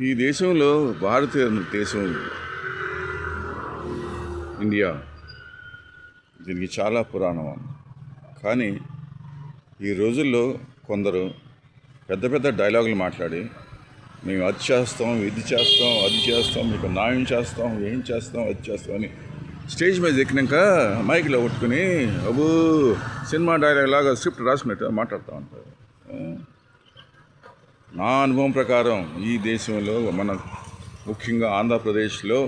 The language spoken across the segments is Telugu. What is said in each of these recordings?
ఈ దేశంలో భారతీయ దేశం ఇండియా దీనికి చాలా పురాణం. కానీ ఈ రోజుల్లో కొందరు పెద్ద పెద్ద డైలాగులు మాట్లాడి మేము అది చేస్తాం, ఇది చేస్తాం, అది చేస్తాం, మీకు న్యాయం చేస్తాం, ఏం చేస్తాం, అది చేస్తాం అని స్టేజ్ మీద ఎక్కినాక మైక్లో కొట్టుకుని అబ్బో సినిమా డైలాగ్ లాగా స్క్రిప్ట్ రాసుకున్నట్టు మాట్లాడుతూ ఉంటారు. నా అనుభవం ప్రకారం ఈ దేశంలో మన ముఖ్యంగా ఆంధ్రప్రదేశ్లో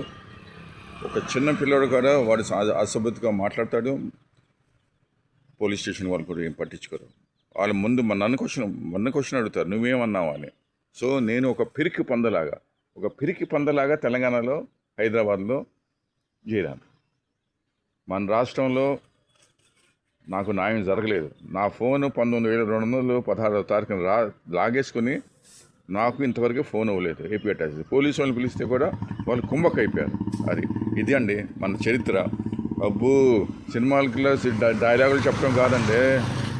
ఒక చిన్న పిల్లడు కూడా వాడు అసభ్యతగా మాట్లాడతాడు. పోలీస్ స్టేషన్ వాళ్ళు కూడా ఏం పట్టించుకోరు. వాళ్ళ ముందు మొన్న క్వశ్చన్ అడుగుతారు, నువ్వేమన్నావు అని. సో నేను ఒక పిరికి పందలాగా తెలంగాణలో హైదరాబాద్లో చేరాను. మన రాష్ట్రంలో నాకు న్యాయం జరగలేదు. నా ఫోను 19,216వ తారీఖున లాగేసుకుని నాకు ఇంతవరకు ఫోన్ అవ్వలేదు. ఏపీ అటాచ్ పోలీసు వాళ్ళని పిలిస్తే కూడా వాళ్ళు కుంభక్ అయిపోయారు. ఇది అండి మన చరిత్ర. అబ్బు సినిమాలకి డైలాగులు చెప్పడం కాదండి,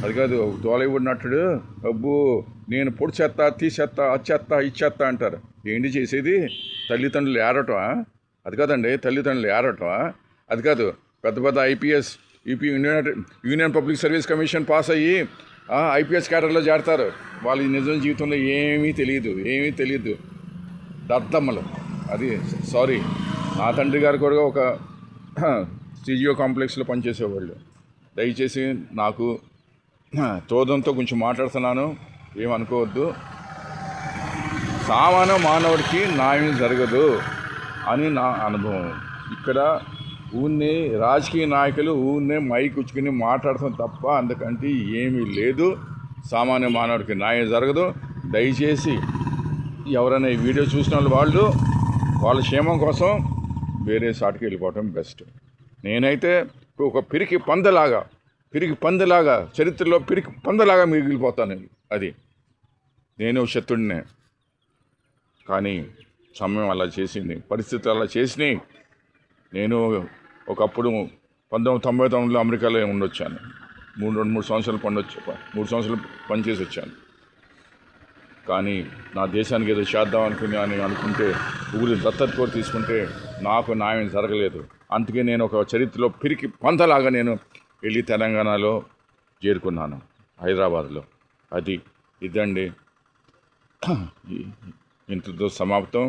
అది కాదు. తోలైవుడ్ నటుడు అబ్బు నేను పొడి చేస్తా, తీసేస్తా, అచ్చేస్తా, ఇచ్చేస్తా అంటారు. ఏంటి చేసేది? తల్లిదండ్రులు ఏరటమా? అది కాదండి, తల్లిదండ్రులు ఏరటమా? అది కాదు. పెద్ద పెద్ద IPS, union public service commission pass అయ్యి ఐపీఎస్ క్యాడర్లో చేరతారు. వాళ్ళ నిజం జీవితంలో ఏమీ తెలియదు. దద్దమ్మలు. అది సారీ, నా తండ్రి గారు కూడా ఒక స్టీజియో కాంప్లెక్స్లో పనిచేసేవాళ్ళు. దయచేసి నాకు తోదంతో కొంచెం మాట్లాడుతున్నాను, ఏమనుకోవద్దు. సామాన్య మానవుడికి న్యాయం జరగదు అని నా అనుభవం. ఇక్కడ ఊరినే రాజకీయ నాయకులు ఊరినే మైక్ ఉచ్చుకుని మాట్లాడతాం తప్ప అందుకంటే ఏమీ లేదు. సామాన్య మానవుడికి న్యాయం జరగదు. దయచేసి ఎవరైనా ఈ వీడియో చూసిన వాళ్ళు వాళ్ళ క్షేమం కోసం వేరే సాటికి వెళ్ళిపోవటం బెస్ట్. నేనైతే ఒక పిరికి పందలాగా చరిత్రలో పిరికి పందలాగా మిగిలిపోతాను. అది నేను శత్రుడినే. కానీ సమయం అలా చేసింది, పరిస్థితులు అలా చేసినాయి. నేను ఒకప్పుడు 1999లో అమెరికాలో ఉండొచ్చాను. 3 సంవత్సరాలు 3 సంవత్సరాలు పనిచేసి వచ్చాను. కానీ నా దేశానికి ఏదో చేద్దాం అనుకుంటే ఊరి దత్తత తీసుకుంటే నాకు న్యాయం జరగలేదు. అందుకే నేను ఒక చరిత్రలో పిరికి పంతలాగా నేను వెళ్ళి తెలంగాణలో చేరుకున్నాను, హైదరాబాద్లో. ఇదండి ఇంతతో సమాప్తం.